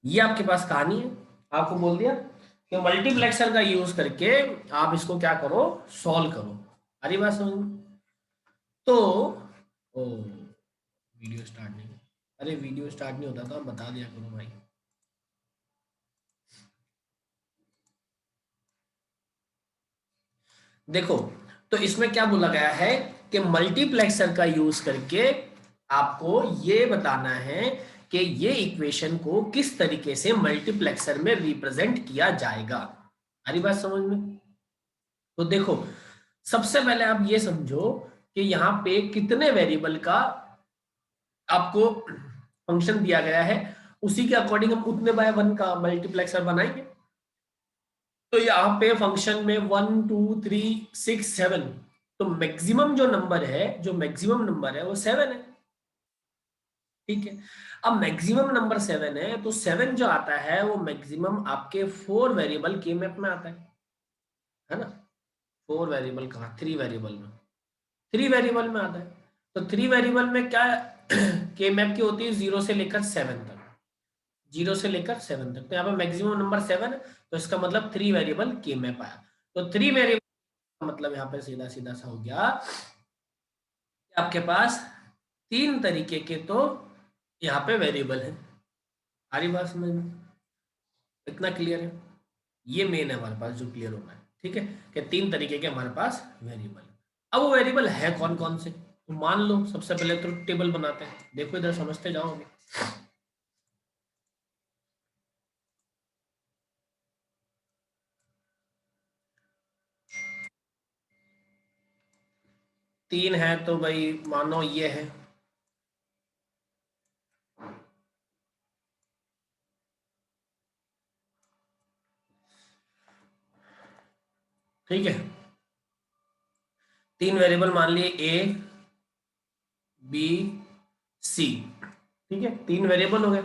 ये आपके पास कहानी है। आपको बोल दिया कि मल्टीप्लेक्सर का यूज करके आप इसको क्या करो, सॉल्व करो। आ रही बात समझ में? तो ओ, वीडियो स्टार्ट नहीं, अरे वीडियो स्टार्ट नहीं होता तो आप बता दिया करो भाई। देखो, तो इसमें क्या बोला गया है कि मल्टीप्लेक्सर का यूज करके आपको ये बताना है कि ये इक्वेशन को किस तरीके से मल्टीप्लेक्सर में रिप्रेजेंट किया जाएगा। आ रही बात समझ में? तो देखो, सबसे पहले आप ये समझो कि यहाँ पे कितने वेरिएबल का आपको फंक्शन दिया गया है, उसी के अकॉर्डिंग हम उतने बाय वन का मल्टीप्लेक्सर बनाएंगे। तो यहाँ पे फंक्शन में 1 2 3 6 7, तो मैक्सिमम जो नंबर है, जो मैक्सिमम नंबर है वो 7 है। ठीक है, अब मैक्सिमम नंबर 7 है, तो 7 जो आता है वो मैक्सिमम आपके 4 वेरिएबल के मैप में आता है ना। 4 वेरिएबल कहाँ, 3 वेरिएबल में, 3 वेरिएबल में आता है। तो 3 वेरिएबल में क्या के मैप की होती है, 0 से लेकर 7 तक, 0 से लेकर 7 तक। तो यहाँ पे मैक्सिमम नंबर 7 है, तो इसका मतलब 3 वेरिएबल के मैप आया। तो 3 वेरिएबल का मतलब यहाँ पे सीधा सीधा सा हो गया कि आपके पास 3 तरीके के तो यहाँ पे वेरिएबल है। आ रही बात समझ में? इतना क्लियर है? ये मेन है हमारे पास जो क्लियर होना है। ठीक है, कि 3 तरीके के हमारे पास वेरिएबल है। अब वो वेरिएबल है कौन कौन से, तो मान लो सबसे पहले तो टेबल बनाते हैं। देखो इधर समझते जाओगे। 3 है तो भाई मानो ये है, ठीक है। 3 वेरिएबल मान लिए, ए बी सी, ठीक है, 3 वेरिएबल हो गए।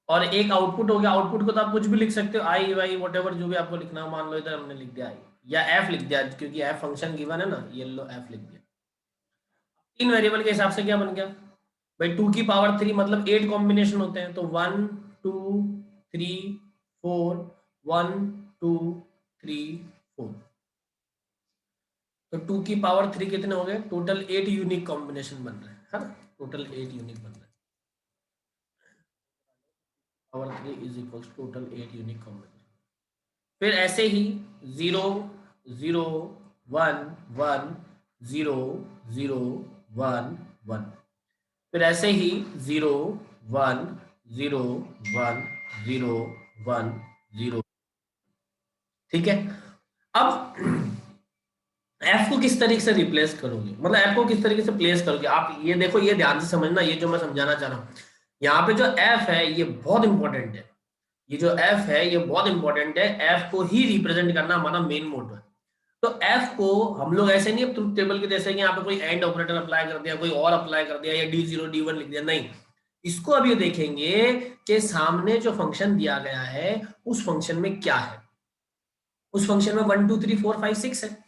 और एक आउटपुट हो गया। आउटपुट को तो आप कुछ भी लिख सकते हो, आई वाई वट एवर, जो भी आपको लिखना हो। मान लो इधर हमने लिख दिया आई, या एफ लिख दिया, क्योंकि एफ फंक्शन गिवन है ना, ये लो एफ लिख दिया। 3 वेरिएबल के हिसाब से क्या बन गया भाई, 2 की पावर 3 मतलब 8 कॉम्बिनेशन होते हैं, तो 1 2 3 4, 1 2 3 4। तो 2 की पावर 3 कितने हो गए, टोटल 8 यूनिक कॉम्बिनेशन बन रहे हैं, है ना। टोटल 8 यूनिक बन रहे हैं। Power 3 is equal total 8 unique combination. फिर ऐसे ही 0 0 1 1 0 0 1 1। फिर ऐसे ही 0 1 0 1 0 1। ठीक है। अब एफ को किस तरीके से रिप्लेस करोगे, मतलब एफ को किस तरीके से प्लेस करोगे आप, ये देखो, ये ध्यान से समझना, ये जो मैं समझाना चाह रहा हूँ। यहाँ पे जो एफ है ये बहुत इंपॉर्टेंट है। ये जो एफ है ये बहुत इंपॉर्टेंट है। एफ को ही रिप्रेजेंट करना हमारा मेन मोटो है। तो एफ को हम लोग ऐसे नहीं ट्रुथ टेबल के जैसे कि यहाँ पे कोई एंड ऑपरेटर अप्लाई कर दिया, कोई और अप्लाई कर दिया, या D0 D1 लिख दिया, नहीं। इसको अभी देखेंगे कि सामने जो फंक्शन दिया गया है उस फंक्शन में क्या है। उस फंक्शन में 1 2 3 4 5 6 है।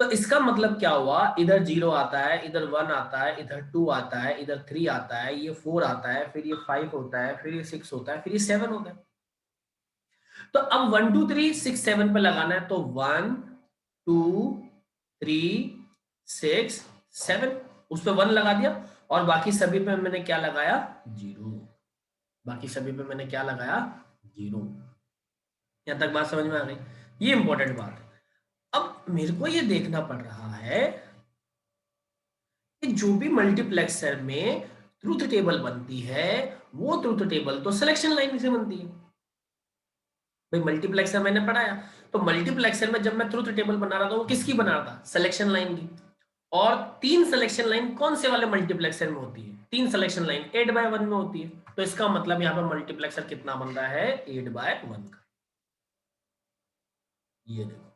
तो इसका मतलब क्या हुआ, इधर 0 आता है, इधर 1 आता है, इधर 2 आता है, इधर 3 आता है, ये 4 आता है, फिर ये 5 होता है, फिर ये 6 होता है, फिर ये 7 होता है। तो अब 1 2 3 6 7 पे लगाना है, तो 1 2 3 6 7, उस पर 1 लगा दिया। और बाकी सभी पे मैंने क्या लगाया, 0। बाकी सभी पे मैंने क्या लगाया, 0। यहां तक बात समझ में आ गई? ये इंपॉर्टेंट बात है। अब मेरे को ये देखना पड़ रहा है कि जो भी मल्टीप्लेक्सर में ट्रुथ टेबल बनती है, वो ट्रुथ टेबल तो सिलेक्शन लाइन से बनती है। भाई मल्टीप्लेक्सर मैंने पढ़ाया, तो मल्टीप्लेक्सर में जब मैं ट्रुथ टेबल बना रहा था, वो किसकी बना रहा था, सिलेक्शन लाइन की। और 3 सिलेक्शन लाइन कौन से वाले मल्टीप्लेक्सर में होती है, 3 सिलेक्शन लाइन 8 बाय 1 में होती है। तो इसका मतलब यहाँ पर मल्टीप्लेक्सर कितना बन रहा है, 8 बाय 1 का। ये देखो,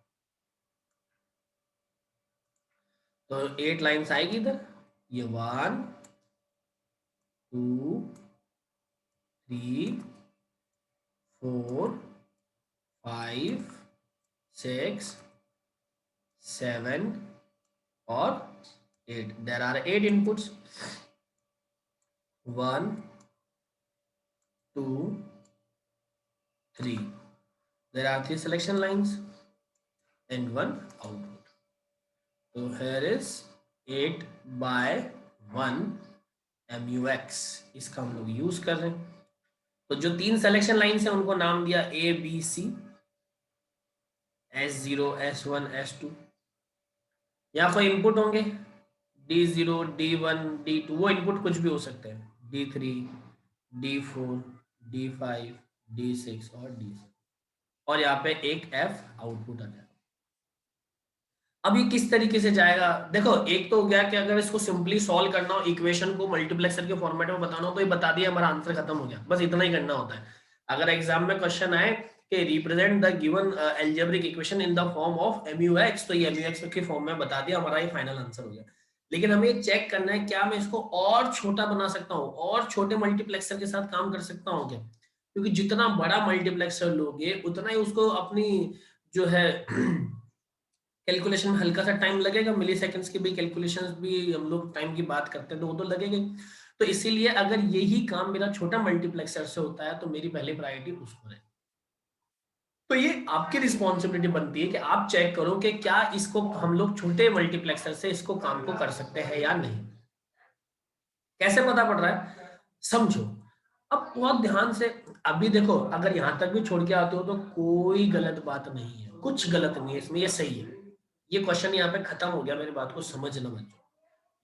तो 8 लाइन्स आएगी इधर, ये 1 2 3 4 5 6 7 और 8। There are 8 inputs, 1 2 3. There are 3 selection lines and 1 output. So here is 8/1 MUX, इसका हम लोग यूज कर रहे हैं। तो जो 3 सिलेक्शन लाइन्स है उनको नाम दिया ABC, S0, S1, S2। यहाँ पर इनपुट होंगे D0, D1, D2, वो इनपुट कुछ भी हो सकते हैं, D3, D4, D5, D6 और D7, और यहाँ पे एक F आउटपुट आ जाएगा। अब ये किस तरीके से जाएगा, देखो एक तो हो गया कि अगर इसको सिंपली सॉल्व करना हो, इक्वेशन को मल्टीप्लेक्सर के फॉर्मेट में बताना हो, तो ये बता दिया, हमारा आंसर खत्म हो गया, बस इतना ही करना होता है। अगर एग्जाम में क्वेश्चन आए कि represent the given algebraic equation in the form of MUX, तो ये MUX के फॉर्म में बता दिया, हमारा ये फाइनल आंसर हो गया। लेकिन हमें चेक करना है क्या मैं इसको और छोटा बना सकता हूँ, और छोटे मल्टीप्लेक्सर के साथ काम कर सकता हूँ क्या, क्योंकि जितना बड़ा मल्टीप्लेक्सर लोगे उतना ही उसको अपनी जो है कैलकुलेशन में हल्का सा टाइम लगेगा, मिली सेकेंड्स की भी कैलकुलेशंस भी हम लोग टाइम की बात करते हैं तो वो तो लगेगा। तो इसीलिए अगर यही काम मेरा छोटा मल्टीप्लेक्सर से होता है तो मेरी पहली प्रायोरिटी उसको है। तो ये आपकी रिस्पॉन्सिबिलिटी बनती है कि आप चेक करो कि क्या इसको हम लोग छोटे मल्टीप्लेक्सर से इसको काम को कर सकते हैं या नहीं। कैसे पता पड़ रहा है, समझो। अब बहुत ध्यान से, अभी देखो अगर यहां तक भी छोड़ के आते हो तो कोई गलत बात नहीं है, कुछ गलत नहीं है इसमें, ये सही है। ये क्वेश्चन यहाँ पे खत्म हो गया, मेरी बात को समझना बच्चों,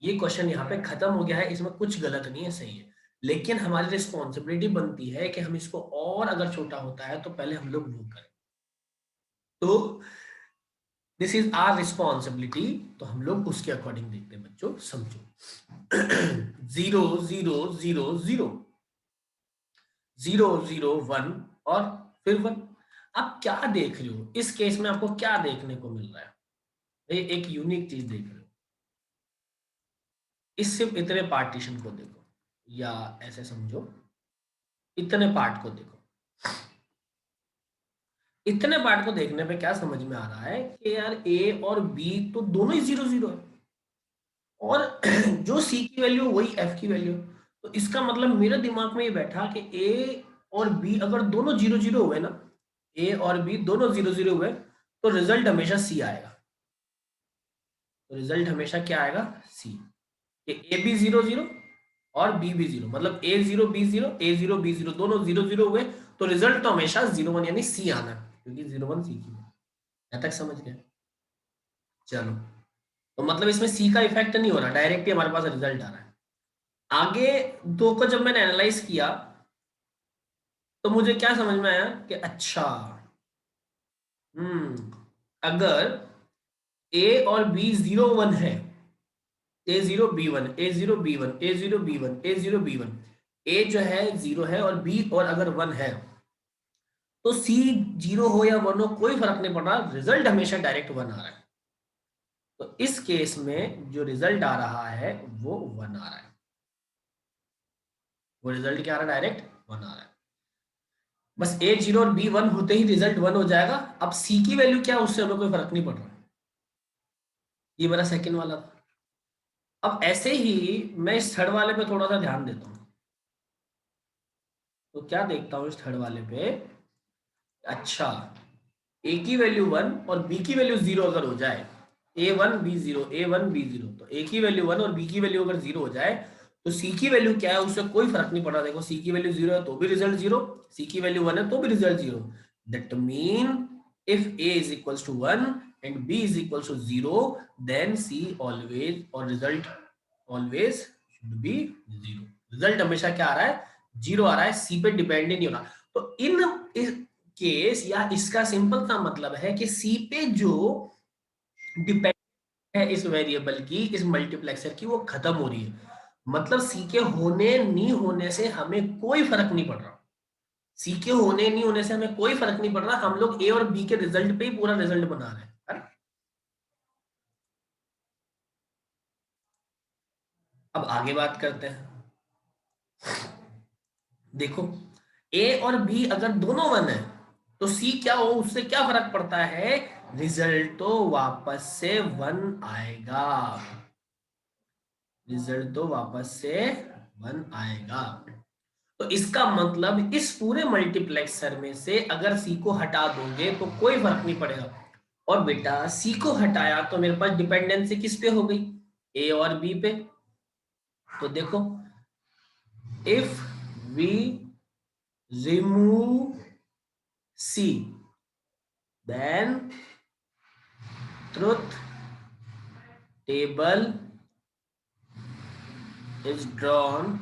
ये क्वेश्चन यहाँ पे खत्म हो गया है, इसमें कुछ गलत नहीं है, सही है। लेकिन हमारी रिस्पॉन्सिबिलिटी बनती है कि हम इसको और अगर छोटा होता है तो पहले हम लोग वो करें। तो दिस इज आवर रिस्पॉन्सिबिलिटी, तो हम लोग उसके अकॉर्डिंग देखते हैं बच्चों, समझो। 0 0 0 0 0 0 1 और फिर 1। आप क्या देख रहे हो इस केस में, आपको क्या देखने को मिल रहा है, एक यूनिक चीज देख रहे हो। इस सिर्फ इतने पार्टीशन को देखो, या ऐसे समझो इतने पार्ट को देखो। इतने पार्ट को देखने पे क्या समझ में आ रहा है कि यार A और B तो दोनों ही 0 0 है, और जो C की वैल्यू वही F की वैल्यू। तो इसका मतलब मेरे दिमाग में ये बैठा कि A और B अगर दोनों 0 0 हुए ना, A और B दोनों 0 0 हुए, तो रिजल्ट हमेशा C आएगा। तो रिजल्ट हमेशा क्या आएगा, C। कि A भी 0 0 और B भी 0, मतलब A 0 B 0, A 0 B 0 दोनों 0 0 हुए, तो रिजल्ट तो हमेशा 0 1 यानी C आना, क्योंकि 0 1 C की। यहाँ तक समझ गए, चलो। तो मतलब इसमें C का इफेक्ट नहीं हो रहा, डायरेक्ट ही हमारे पास रिजल्ट आ रहा है। आगे दो को जब मैंने एनालाइज किया तो मुझे क्या समझ में आया कि अच्छा, अगर A और B 0 1 है, A0 B1 A0 B1 A0 B1 A0 B1, A जो है 0 है और B और अगर 1 है, तो C 0 हो या 1 हो कोई फर्क नहीं पड़ रहा, रिजल्ट हमेशा डायरेक्ट 1 आ रहा है। तो इस केस में जो रिजल्ट आ रहा है वो 1 आ रहा है, वो रिजल्ट क्या आ रहा है, डायरेक्ट 1 आ रहा है। बस A0 और B1 होते ही रिजल्ट 1 हो जाएगा। अब C की वैल्यू क्या, उससे हमें कोई फर्क नहीं पड़ रहा। ये मेरा सेकंड वाला था। अब ऐसे ही मैं इस थर्ड वाले पे थोड़ा सा ध्यान देता हूँ, तो क्या देखता हूँ इस थर्ड वाले पे, अच्छा A की वैल्यू 1 और B की वैल्यू 0 अगर हो जाए, A1 B0 A1 B0, तो A की वैल्यू 1 और B की वैल्यू अगर 0 हो जाए, तो C की वैल्यू क्या है उससे कोई फर्क नहीं पड़ रहा। देखो C की वैल्यू 0 है तो भी रिजल्ट 0, C की वैल्यू 1 है तो भी result 0। That mean if A is equals to 1 and B is equals to 0, then C always or result always should be 0। Result हमेशा क्या आ रहा है, 0 आ रहा है, C पे डिपेंड नहीं हो रहा। तो इन केस या इसका सिंपल सा मतलब है कि C पे जो डिपेंड है इस वेरिएबल की, इस मल्टीप्लेक्सर की, वो खत्म हो रही है। मतलब C के होने नहीं होने से हमें कोई फर्क नहीं पड़ रहा, C के होने नहीं होने से हमें कोई फर्क नहीं पड़ रहा, हम लोग A और B के रिजल्ट पे ही पूरा रिजल्ट बना रहे हैं। अब आगे बात करते हैं। देखो A और B अगर दोनों 1 है तो C क्या हो, उससे क्या फर्क पड़ता है, रिजल्ट तो वापस से 1 आएगा, रिजल्ट तो वापस से 1 आएगा। तो इसका मतलब इस पूरे मल्टीप्लेक्सर में से अगर सी को हटा दोगे तो कोई फर्क नहीं पड़ेगा। और बेटा सी को हटाया तो मेरे पास डिपेंडेंसी किस पे हो गई, ए और बी पे। तो देखो if we remove C then truth table is drawn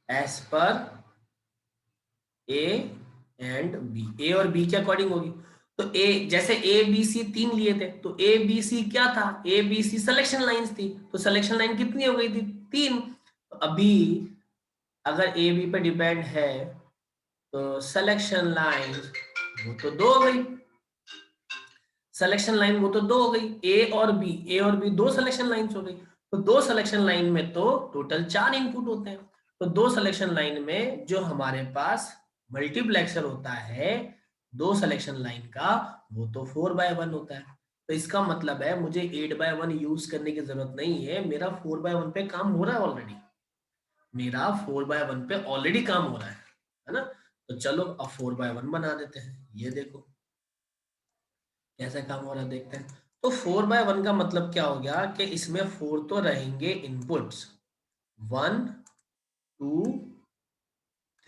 as per A and B, A और बी के अकॉर्डिंग होगी। तो ए जैसे ए बी सी तीन लिए थे तो ए बी सी क्या था, A B C selection lines थी, तो सिलेक्शन लाइन कितनी हो गई थी, तीन। तो अभी अगर ए बी पे डिपेंड है तो सिलेक्शन लाइन वो तो दो हो गई, सिलेक्शन लाइन वो तो दो हो गई, ए और बी, ए और बी दो सिलेक्शन लाइंस हो गई। तो दो सिलेक्शन लाइन में तो टोटल 4 इनपुट होते हैं। तो दो सिलेक्शन लाइन में जो हमारे पास मल्टीप्लेक्सर होता है दो सिलेक्शन लाइन का, वो तो 4/1 होता है। तो इसका मतलब है मुझे 8/1 यूज करने की जरूरत नहीं है, मेरा 4/1 पे काम हो रहा है ऑलरेडी, मेरा 4/1 पे ऑलरेडी काम हो रहा है ना। तो चलो अब 4/1 बना देते हैं, ये देखो कैसा काम हो रहा है देखते हैं। तो 4/1 का मतलब क्या हो गया कि इसमें 4 तो रहेंगे इनपुट्स, 1 2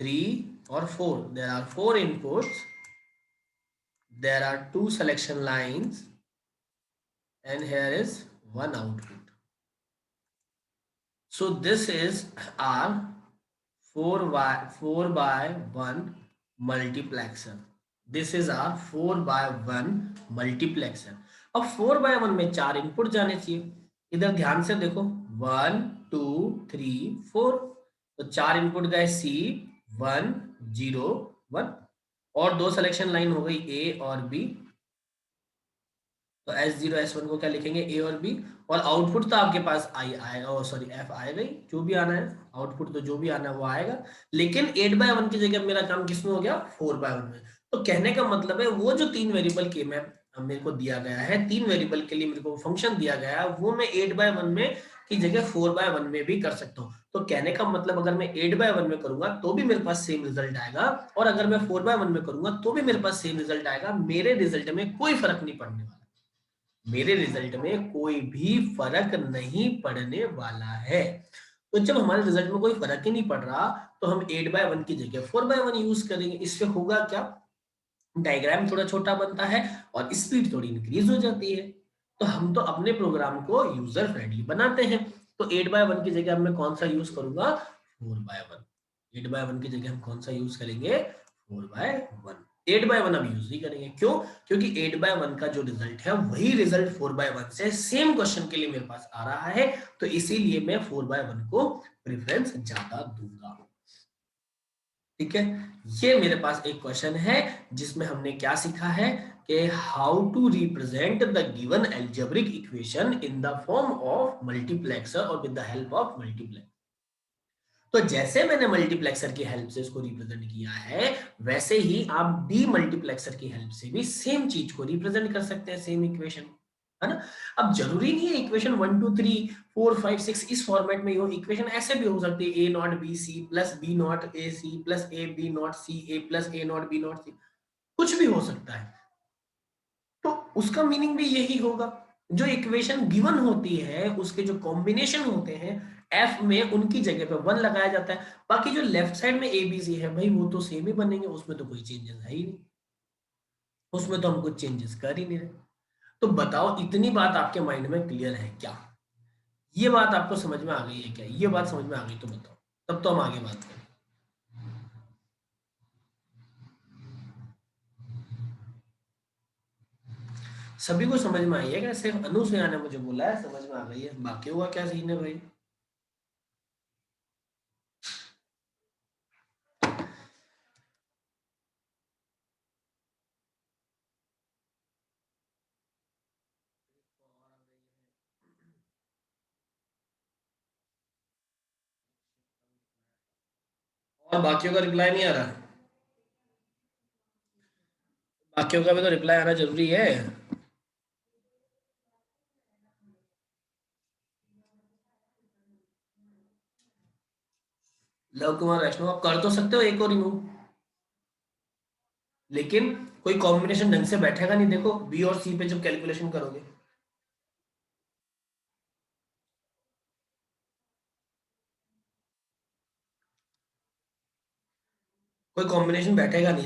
3 और 4, there are 4 inputs, there are 2 selection lines and here is 1 output. So this is our 4/1 multiplexer. This is our 4/1 multiplexer. अब 4/1 में 4 इनपुट जाने चाहिए, इधर ध्यान से देखो 1 2 3 4, तो 4 इनपुट गए सी 1 0 1, और दो सिलेक्शन लाइन हो गई ए और बी। तो S0 S1 को क्या लिखेंगे, ए और बी, और आउटपुट तो आपके पास आई आएगा, और सॉरी एफ आएगा ही, जो भी आना है आउटपुट तो जो भी आना है वो आएगा। लेकिन 8/1 की जगह मेरा काम किसमें हो गया, 4/1 में। तो कहने का मतलब है वो जो तीन वेरिएबल के मैं मेरे को दिया गया है, तीन वेरिएबल के लिए मेरे को फंक्शन दिया गया है, वो मैं 8/1 में की जगह 4/1 में भी कर सकता हूँ। तो कहने का मतलब अगर मैं 8/1 में करूंगा तो भी मेरे पास सेम रिजल्ट आएगा, और अगर मैं 4/1 में करूंगा तो भी मेरे पास सेम रिजल्ट आएगा। मेरे रिजल्ट में कोई फर्क नहीं पड़ने वाला, मेरे रिजल्ट में कोई भी फर्क नहीं पड़ने वाला है। तो जब हमारे रिजल्ट में कोई फर्क ही नहीं पड़ रहा तो हम 8/1 की जगह 4/1 यूज करेंगे। इससे होगा क्या, डायग्राम थोड़ा छोटा बनता है और स्पीड थोड़ी इंक्रीज हो जाती है। तो हम तो अपने प्रोग्राम को यूजर फ्रेंडली बनाते हैं। तो 8/1 की जगह मैं कौन सा यूज करूंगा, 4/1। 8/1 की जगह हम कौन सा यूज करेंगे, 4/1। 8/1 अब यूज नहीं करेंगे, क्यों, क्योंकि 8/1 का जो रिजल्ट है वही रिजल्ट 4/1 से सेम क्वेश्चन के लिए मेरे पास आ रहा है, तो इसीलिए मैं 4/1 को प्रेफरेंस ज्यादा दूंगा। ठीक है, ये मेरे पास एक क्वेश्चन है जिसमें हमने क्या सीखा है कि how to represent the given algebraic equation in the form of multiplexer और with the help of multiplexer. तो जैसे मैंने मल्टीप्लेक्सर की हेल्प से इसको रिप्रेजेंट किया है, वैसे ही आप डी मल्टीप्लेक्सर की हेल्प से भी सेम चीज को रिप्रेजेंट कर सकते हैं, सेम इक्वेशन, है ना। अब जरूरी नहीं है इक्वेशन 1 2 3 4 5 6 इस फॉर्मेट में हो, इक्वेशन ऐसे भी हो सकती है, A not B C plus B not A C plus A B not C A plus A not B not C, कुछ भी हो सकता है। तो उसका मीनिंग भी यही होगा, जो इक्वेशन गिवन होती है उसके जो कॉम्बिनेशन होते हैं एफ में, उनकी जगह पे 1 लगाया जाता है। बाकी जो लेफ्ट साइड में ए बी सी है भाई वो तो सेम ही बनेंगे, उसमें तो कोई चेंजेस है ही नहीं, उसमें तो हम कुछ चेंजेस कर ही नहीं रहे। तो बताओ इतनी बात आपके माइंड में क्लियर है क्या, ये बात आपको समझ में आ गई है क्या, ये बात समझ में आ गई तो बताओ, तब तो हम आगे बात करें। सभी को समझ में आई है क्या, सिर्फ अनुसया ने मुझे बोला है समझ में आ गई है, बाकी हुआ क्या सीन है भाई। और बाकियों का रिप्लाई नहीं आ रहा, बाकियों का भी तो रिप्लाई आना जरूरी है। लव कुमार वैष्णव आप कर तो सकते हो एक और रिमूव, लेकिन कोई कॉम्बिनेशन ढंग से बैठेगा नहीं। देखो बी और सी पे जब कैलकुलेशन करोगे, कोई कॉम्बिनेशन बैठेगा नहीं,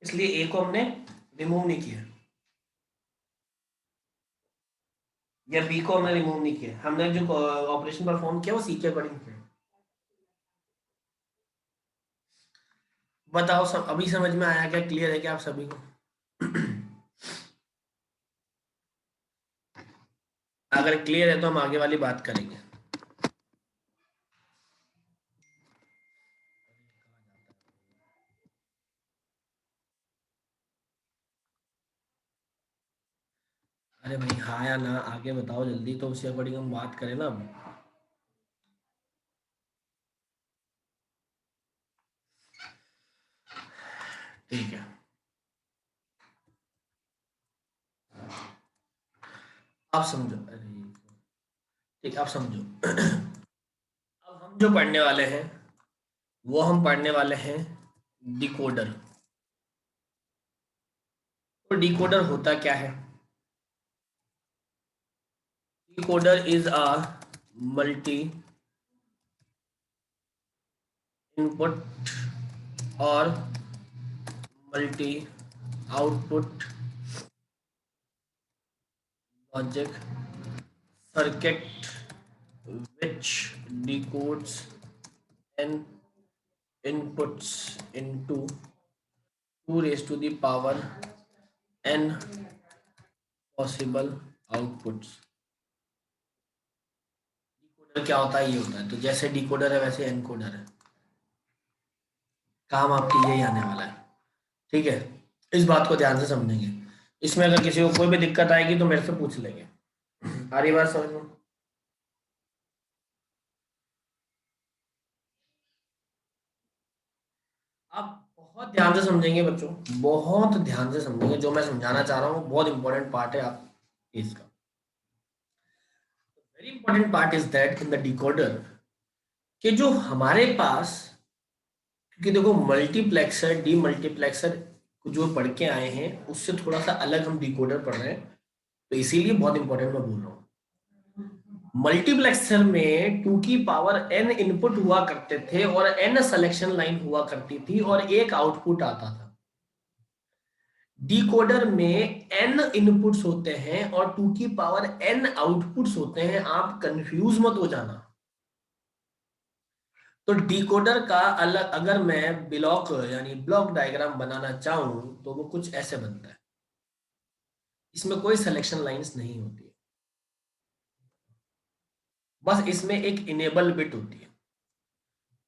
इसलिए ए को हमने रिमूव नहीं किया, या बी को हमने रिमूव नहीं किया। हमने जो ऑपरेशन परफॉर्म किया वो सी के अकॉर्डिंग किया। बताओ सब अभी समझ में आया क्या? क्लियर है क्या आप सभी को? अगर क्लियर है तो हम आगे वाली बात करेंगे। अरे भाई हाँ या ना आगे बताओ जल्दी, तो उसी अकॉर्डिंग हम बात करें ना अब। ठीक है, आप समझो। अरे ठीक, आप समझो। अब हम जो पढ़ने वाले हैं वो हम पढ़ने वाले हैं डिकोडर। तो डिकोडर होता क्या है? Decoder is a multi input और multi output logic circuit which decodes n inputs into 2 raised to the power n possible outputs। Decoder क्या होता है? ये होता है, तो जैसे डिकोडर है वैसे एनकोडर है, काम आपके यही आने वाला है। ठीक है, इस बात को ध्यान से समझेंगे। इसमें अगर किसी को कोई भी दिक्कत आएगी तो मेरे से पूछ लेंगे। आ रही बात समझ में? आप बहुत ध्यान से समझेंगे बच्चों, बहुत ध्यान से समझेंगे। जो मैं समझाना चाह रहा हूँ बहुत इंपॉर्टेंट पार्ट है आप इसका। Very important part is that in the decoder कि जो हमारे पास, क्योंकि देखो मल्टीप्लेक्सर डीमल्टीप्लेक्सर जो पढ़ के आए हैं उससे थोड़ा सा अलग हम डिकोडर पढ़ रहे हैं, तो इसीलिए बहुत इंपॉर्टेंट मैं बोल रहा हूँ। मल्टीप्लेक्सर में 2 की पावर n इनपुट हुआ करते थे और n सिलेक्शन लाइन हुआ करती थी और एक आउटपुट आता था। डिकोडर में n इनपुट्स होते हैं और 2 की पावर n आउटपुट्स होते हैं, आप कंफ्यूज मत हो जाना। तो डिकोडर का अलग अगर मैं ब्लॉक यानी ब्लॉक डायग्राम बनाना चाहूं तो वो कुछ ऐसे बनता है। इसमें कोई सिलेक्शन लाइंस नहीं होती है, बस इसमें एक इनेबल बिट होती है।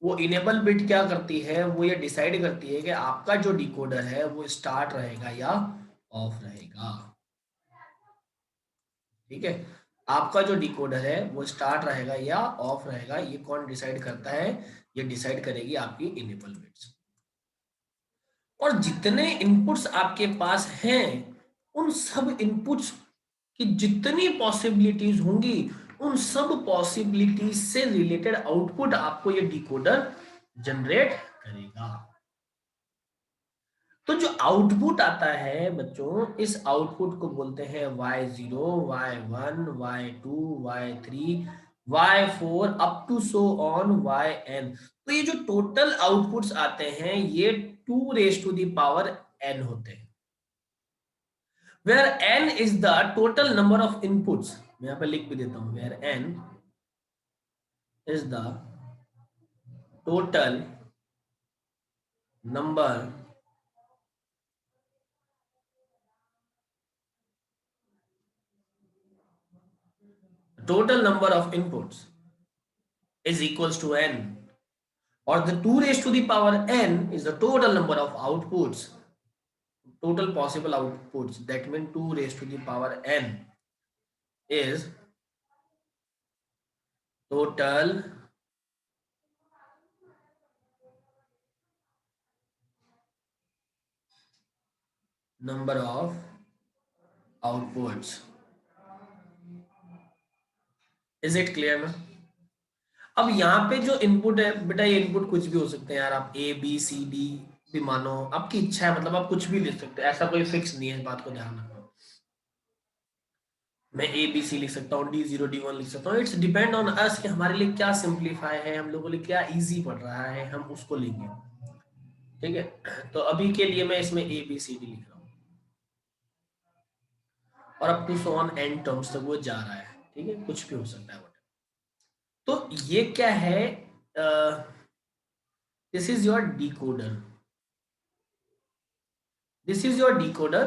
वो इनेबल बिट क्या करती है? वो ये डिसाइड करती है कि आपका जो डिकोडर है वो स्टार्ट रहेगा या ऑफ रहेगा। ठीक है, आपका जो डिकोडर है वो स्टार्ट रहेगा या ऑफ रहेगा, ये कौन डिसाइड करता है? ये डिसाइड करेगी आपकी इनेबल बिट्स। और जितने इनपुट्स आपके पास हैं उन सब इनपुट्स की जितनी पॉसिबिलिटीज होंगी उन सब पॉसिबिलिटीज से रिलेटेड आउटपुट आपको ये डिकोडर जनरेट करेगा। तो जो आउटपुट आता है बच्चों, इस आउटपुट को बोलते हैं y0, y1, y2, y3, y4 up to so on yn। तो ये जो टोटल आउटपुट्स आते हैं ये 2 raise to the power n होते हैं, where n is the total number of inputs. मैं यहाँ पे लिख भी देता हूं, where n is the total number of inputs is equals to n, or the 2 raised to the power n is the total number of outputs, total possible outputs. That means 2 raised to the power n is total number of outputs. Is it clear ना? अब यहाँ पे जो input है बेटा, ये input कुछ भी हो सकते हैं यार, आप ए बी सी डी भी मानो, आपकी इच्छा है, मतलब आप कुछ भी लिख सकते हैं, ऐसा कोई फिक्स नहीं है, इस बात को ध्यान रखना। मैं ए बी सी लिख सकता हूँ, D0 D1 लिख सकता हूँ, इट्स डिपेंड ऑन अस कि हमारे लिए क्या सिंप्लीफाई है, हम लोगों के लिए क्या इजी पड़ रहा है, हम उसको लेंगे। ठीक है, तो अभी के लिए मैं इसमें ए बी सी डी लिख रहा हूँ, और up to so on n terms तक वो जा रहा है। ठीक है, कुछ भी हो सकता है वो। तो ये क्या है, this is your decoder, this is your decoder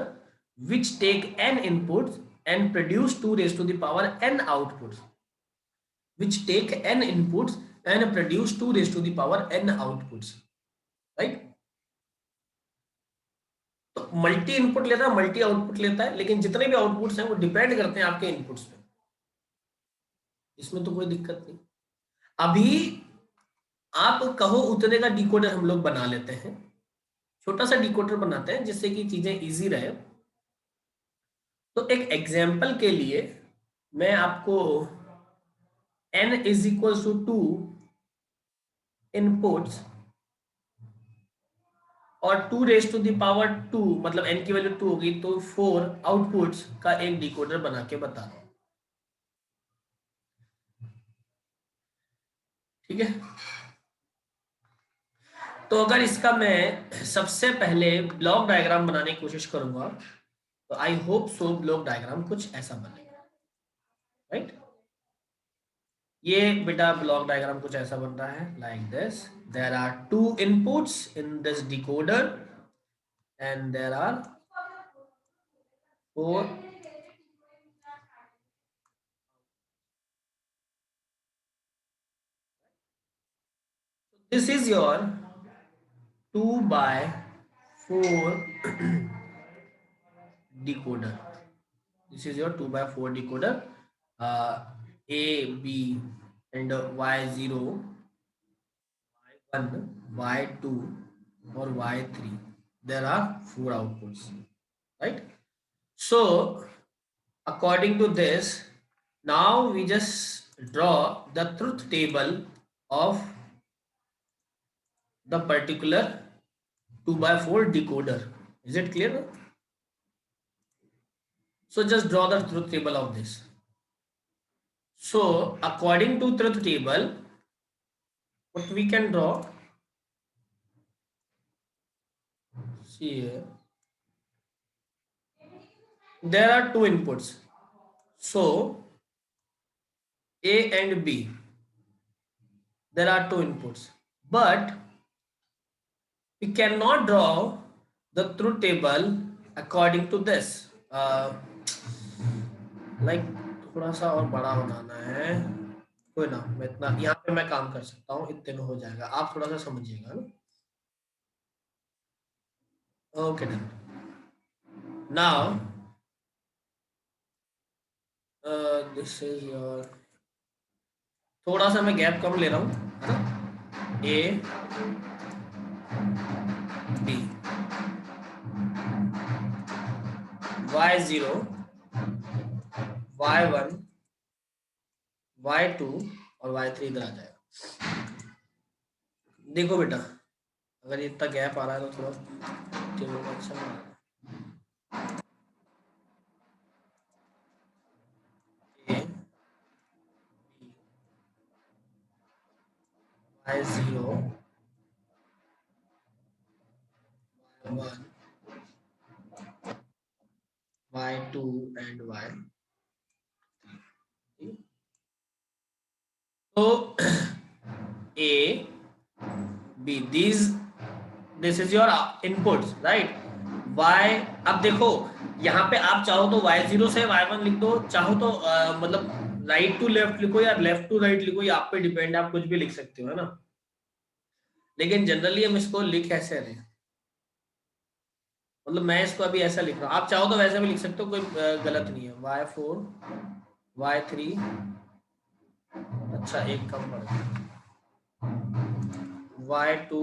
which take n inputs and produce 2 raised to the power n outputs, which take n inputs and produce 2 raised to the power n outputs, right? तो multi input लेता है, multi output लेता है, लेकिन जितने भी outputs हैं वो डिपेंड करते हैं आपके इनपुट्स पे, इसमें तो कोई दिक्कत नहीं। अभी आप कहो उतने का डिकोडर हम लोग बना लेते हैं, छोटा सा डिकोडर बनाते हैं जिससे कि चीजें इजी रहे। तो एक एग्जाम्पल के लिए मैं आपको n is equal to 2 inputs और 2 रेज टू द पावर 2, मतलब n की वैल्यू 2 होगी, तो 4 आउटपुट्स का एक डिकोडर बना के बता दो। ठीक है, तो अगर इसका मैं सबसे पहले ब्लॉक डायग्राम बनाने की कोशिश करूंगा, तो I hope so block diagram कुछ ऐसा बनेगा, राइट? ये बेटा ब्लॉक डायग्राम कुछ ऐसा बन रहा है, like this, there are 2 inputs in this decoder and there are 4। This is your 2 by 4 decoder. This is your 2 by 4 decoder. A, B, and Y0, Y1, Y2, or Y3. There are 4 outputs, right? So, according to this, now we just draw the truth table of the particular 2 by 4 decoder. Is it clear? So just draw the truth table of this. So according to truth table, what we can draw, see here, there are 2 inputs. So A and B, there are 2 inputs, but we cannot draw the truth table according to this. Like थोड़ा सा और बड़ा बनाना है, कोई ना, मैं इतना यहाँ पे मैं काम कर सकता हूँ, इतने में हो जाएगा, आप थोड़ा सा समझिएगा ना। Okay done. Now this is your, थोड़ा सा मैं गैप कम ले रहा हूँ, है ना? A B, Y0, Y1, Y2 और Y3 इधर आ जाएगा। देखो बेटा, अगर इतना गैप आ रहा है तो थोड़ा टेबल को अच्छा बना, ए Y0, Y1, Y2 and Y3। तो A, B, this is your inputs, right? Y, अब देखो यहाँ पे आप चाहो तो Y0 से Y1 लिख दो, चाहो तो मतलब राइट टू लेफ्ट लिखो या लेफ्ट टू राइट लिखो, ये आप पे डिपेंड है, आप कुछ भी लिख सकते हो, है ना? लेकिन जनरली हम इसको लिख ऐसे रहे, मतलब मैं इसको अभी ऐसा लिख रहा हूँ, आप चाहो तो वैसे भी लिख सकते हो, कोई गलत नहीं है। Y4, Y3, अच्छा एक कम पड़ गया, Y2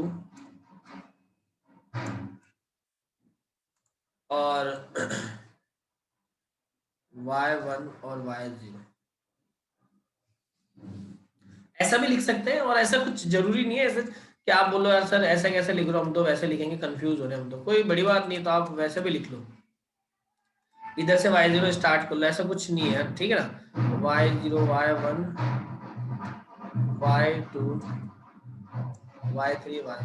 और Y1 और Y0। ऐसा भी लिख सकते हैं, और ऐसा कुछ जरूरी नहीं है ऐसे कि आप बोलो यार सर ऐसा कैसे लिख रहे हो, हम तो वैसे लिखेंगे, कंफ्यूज हो रहे हैं हम तो, कोई बड़ी बात नहीं, तो आप वैसे भी लिख लो, इधर से y0 स्टार्ट कर लो, ऐसा कुछ नहीं है, ठीक है ना। y0 y1 y2 y3 y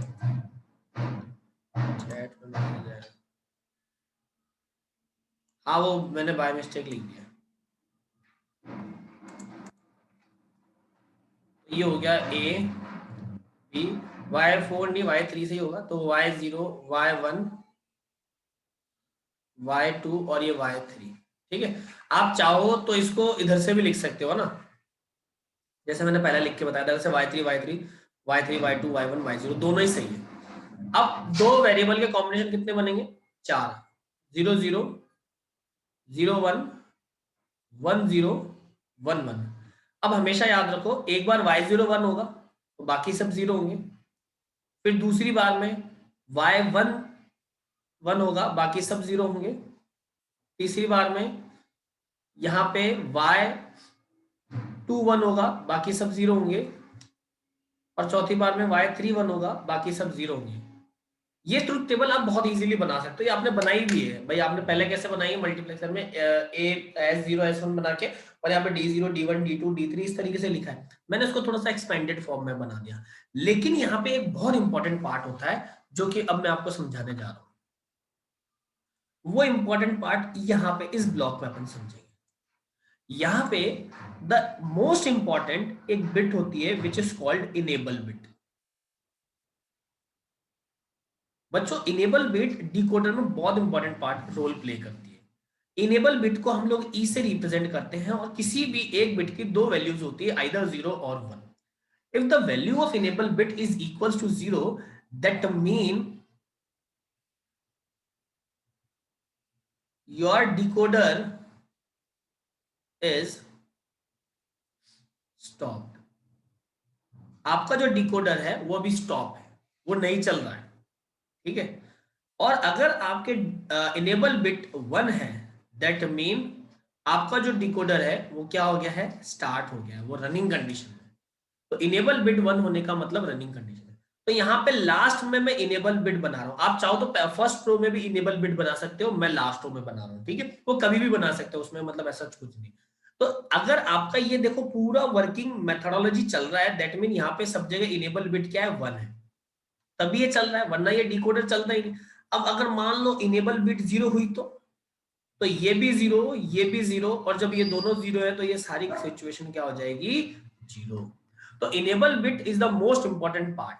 chat में मैसेज है। हाँ वो मैंने बाय मिस्टेक लिख दिया। ये हो गया ए बी, y4 नहीं y3 से ही होगा, तो y0 y1 y2 और ये y3, ठीक है। आप चाहो तो इसको इधर से भी लिख सकते हो ना, जैसे मैंने पहले लिख के बताया था, जैसे y3 y3 y3 y2 y1 y0 दोनों ही सही है। अब दो वेरिएबल के कॉम्बिनेशन कितने बनेंगे, चार, 0 0 0 1 1 0 1 1। अब हमेशा याद रखो, एक बार y0 1 होगा तो बाकी सब 0 होंगे, फिर दूसरी बार में y1 1 होगा, बाकी सब 0 होंगे, तीसरी बार में यहाँ पे y2 1 होगा, बाकी सब 0 होंगे, और चौथी बार में y3 1 होगा, बाकी सब 0 होंगे। ये ट्रुथ टेबल आप बहुत इजीली बना सकते हो, ये आपने बनाई भी है भाई, आपने पहले कैसे बनाई है मल्टीप्लेक्सर में, ए S0 S1 बना के, और यहाँ पे D0 D1 D2 D3 इस तरीके से लिखा है, मैंने इसको थोड़ा सा एक्सपेंडेड फॉर्म में बना दिया। लेकिन यहाँ पे एक बहुत इंपॉर्टेंट पार्ट होता है जो कि अब मैं आपको समझाने जा रहा हूँ, वो इंपॉर्टेंट पार्ट यहाँ पे इस ब्लॉक में अपन समझेंगे। यहाँ पे द मोस्ट इंपॉर्टेंट एक बिट होती है which is called enable bit. बच्चों इनेबल बिट डिकोडर में बहुत इंपॉर्टेंट पार्ट रोल प्ले करती है। इनेबल बिट को हम लोग ई से रिप्रेजेंट करते हैं, और किसी भी एक बिट की दो वैल्यूज होती है, आइदर 0 और 1। If the value of enable bit is equal to 0, that mean your decoder is stopped. आपका जो डिकोडर है वो अभी स्टॉप है, वो नहीं चल रहा है, ठीक है। और अगर आपके इनेबल बिट 1 है, दैट मीन आपका जो डिकोडर है वो क्या हो गया है, स्टार्ट हो गया है, वो रनिंग कंडीशन है। तो इनेबल बिट 1 होने का मतलब रनिंग कंडीशन है। तो यहाँ पे लास्ट में मैं इनेबल बिट बना रहा हूँ, आप चाहो तो फर्स्ट रो में भी इनेबल बिट बना सकते हो, मैं लास्ट रो में बना रहा हूँ, ठीक है, वो कभी भी बना सकते हो, उसमें मतलब ऐसा कुछ नहीं। तो अगर आपका ये देखो पूरा वर्किंग मेथोडोलॉजी चल रहा है, दैट मीन यहाँ पे सब जगह इनेबल बिट क्या है, 1 है, तभी ये चल रहा है, वरना ये डिकोडर चलता ही नहीं। अब अगर मान लो इनेबल बिट 0 हुई तो ये भी 0, ये भी 0, और जब ये दोनों 0 है तो ये सारी सिचुएशन क्या हो जाएगी, 0। तो enable bit is the most important part,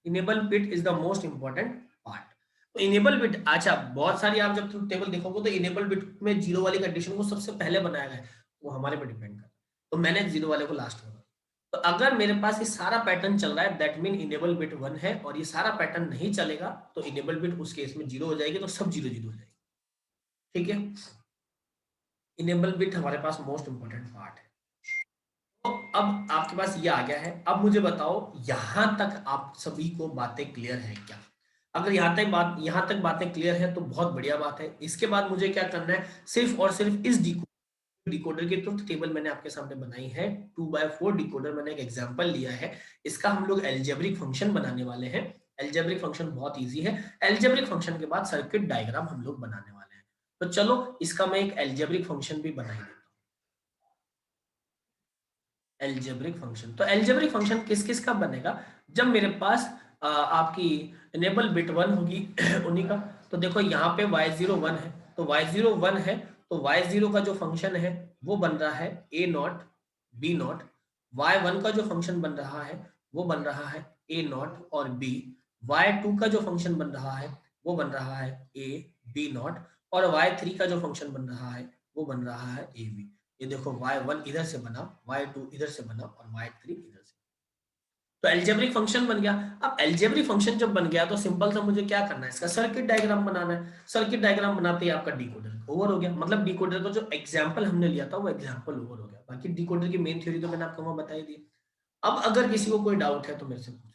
enable bit is the most important part. तो इनेबल बिट, अच्छा बहुत सारी आप जब टेबल देखोगे तो इनेबल बिट में 0 वाली कंडीशन को सबसे पहले बनाया गया है, वो हमारे पे डिपेंड करता है, तो मैंने 0 वाले को लास्ट में। तो अगर मेरे पास ये सारा पैटर्न चल रहा है, दैट मीन इनेबल बिट 1 है, और ये सारा पैटर्न नहीं चलेगा तो इनेबल बिट उस केस में 0 हो जाएगी, तो सब 0 0 हो जाएगी, ठीक है। इनेबल बिट हमारे पास मोस्ट इंपॉर्टेंट पार्ट है। तो अब आपके पास ये आ गया है, अब मुझे बताओ यहां तक आप सभी को बातें क्लियर है क्या। अगर यहां तक बातें क्लियर है तो बहुत बढ़िया बात है। इसके बाद मुझे क्या करना है, सिर्फ और सिर्फ इस डिकोडर की ट्रुथ टेबल मैंने आपके सामने बनाई है, 2x4 डिकोडर, मैंने एक एग्जांपल लिया है, इसका हम लोग अलजेब्रिक फंक्शन बनाने वाले हैं। अलजेब्रिक फंक्शन बहुत इजी है, अलजेब्रिक फंक्शन के बाद सर्किट डायग्राम हम लोग बनाने वाले हैं। तो चलो इसका मैं एक अलजेब्रिक फंक्शन भी बनाई देता हूँ। अलजेब्रिक फंक्शन, तो अलजेब्रिक फंक्शन किस किस का बनेगा, जब मेरे पास आपकी इनेबल बिट 1 होगी उन्हीं का। तो देखो यहाँ पे y0 1 है, तो y0 1 है, तो y0 का जो फंक्शन है वो बन रहा है a not b not, y1 का जो फंक्शन बन रहा है वो बन रहा है a नॉट और b, y2 का जो फंक्शन बन रहा है वो बन रहा है a b नॉट, और y3 का जो फंक्शन बन रहा है वो बन रहा है a b। ये देखो y1 इधर से बना, y2 इधर से बना, और y3 इधर से। तो एल्जेब्रिक फंक्शन बन गया। अब एल्जेब्रिक फंक्शन जब बन गया तो सिंपल सा मुझे क्या करना है, इसका सर्किट डायग्राम बनाना है। सर्किट डायग्राम बनाते ही आपका डिकोडर ओवर हो गया, मतलब डिकोडर का जो एग्जांपल हमने लिया था वो एग्जांपल ओवर हो गया। बाकी डिकोडर की मेन थ्योरी तो मैंने आपको वहां बताई दी। अब अगर किसी को कोई डाउट है तो मेरे से पूछे,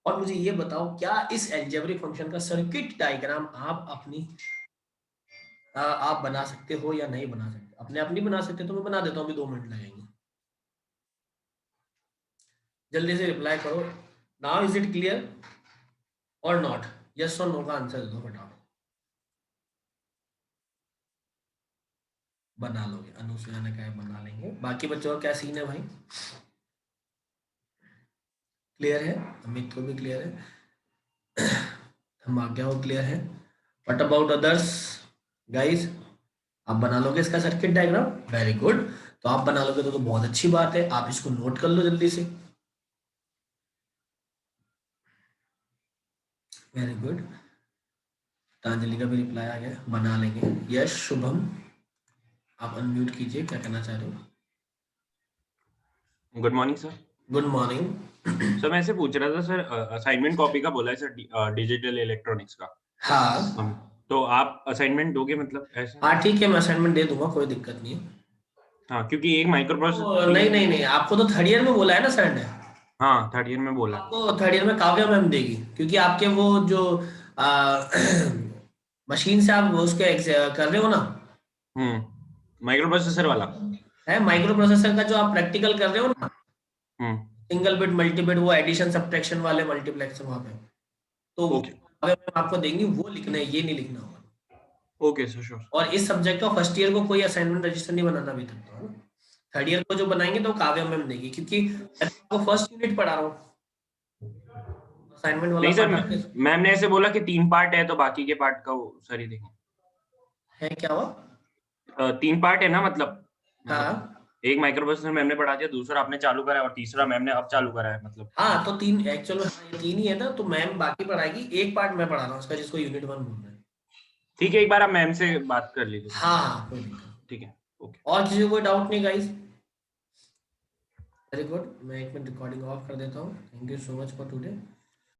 और मुझे ये बताओ क्या इस एल्जेब्रिक फंक्शन का सर्किट डायग्राम आप अपनी आप बना सकते हो या नहीं बना सकते। अपने आप नहीं बना सकते तो मैं बना देता हूँ, अभी 2 मिनट लगेंगे। जल्दी से रिप्लाई करो। नाउ इज इट क्लियर और नॉट? यस और नो का आंसर दो फटाफट। बना लोगे, अनुसुया ने कहा बना लेंगे। बाकी बच्चों का क्या सीन है भाई? क्लियर है? अमित को भी क्लियर है, हम आज्ञा को क्लियर है। What about others guys? आप बना लोगे इसका सर्किट डायग्राम? Very good. तो आप बना लोगे तो बहुत अच्छी बात है, आप इसको नोट कर लो जल्दी से। Very good. तांजलि का भी रिप्लाई आ गया, बना लेंगे। यस शुभम, आप अनम्यूट कीजिए, क्या कहना चाह रहे हो? Good morning sir. Good morning. Sir मैं ऐसे पूछ रहा था सर, असाइनमेंट कॉपी का बोला है सर डिजिटल इलेक्ट्रॉनिक्स का। हाँ तो आप असाइनमेंट दोगे मतलब ऐसा? हाँ ठीक है, मैं असाइनमेंट दे दूंगा, कोई दिक्कत नहीं है। हाँ क्योंकि एक माइक्रो प्रोसेसर नहीं नहीं नहीं, आपको तो थर्ड ईयर में बोला है ना सर ने। हाँ थर्ड ईयर में बोला है। आपको थर्ड ईयर में काव्या मैम देगी, क्योंकि आपके वो जो मशीन से आप उसके कर रहे हो ना, माइक्रो प्रोसेसर वाला। है माइक्रो प्रोसेसर का जो आप प्रैक्टिकल कर रहे हो ना, हम्म। सिंगल बिट मल्टी बिट, वो एडिशन सब्ट्रैक्शन वाले मल्टीप्लेक्स वहां पे, तो वो ओके काव्या मैम आपको देंगी, वो लिखना है, ये नहीं लिखना होगा। Okay sir sure. और इस सब्जेक्ट का फर्स्ट ईयर को कोई असाइनमेंट रजिस्टर नहीं बनाना अभी तक तो, है ना? थर्ड ईयर को जो बनाएंगे तो काव्या मैम देगी, क्योंकि मैं तो आपको फर्स्ट यूनिट पढ़ा रहा हूँ, असाइनमेंट वाला नहीं सर, पार्ट आपके मैम ने ऐसे बोला कि 3 पार्ट है तो बाकी के पार्ट का वो सर ही देंगे। है। क्या हुआ? 3 पार्ट है ना मतलब हाँ एक माइक्रो प्रोसेसर मैम ने पढ़ा दिया, दूसरा आपने चालू करा है और तीसरा मैम ने अब चालू करा है मतलब। हाँ, तो तीन एक्चुअल में, हाँ, ये तीन ही है ना, तो मैम बाकी पढ़ाएगी, एक पार्ट मैं पढ़ा रहा हूँ उसका, जिसको यूनिट 1 बोल रहे हैं। ठीक है, एक बार आप मैम से बात कर लीजिए सर। हाँ हाँ, कोई दिक्कत नहीं। ठीक है ओके। और किसी को कोई डाउट नहीं गाइस? वेरी गुड, मैं एक मिनट रिकॉर्डिंग ऑफ कर देता हूँ। Thank you so much for today.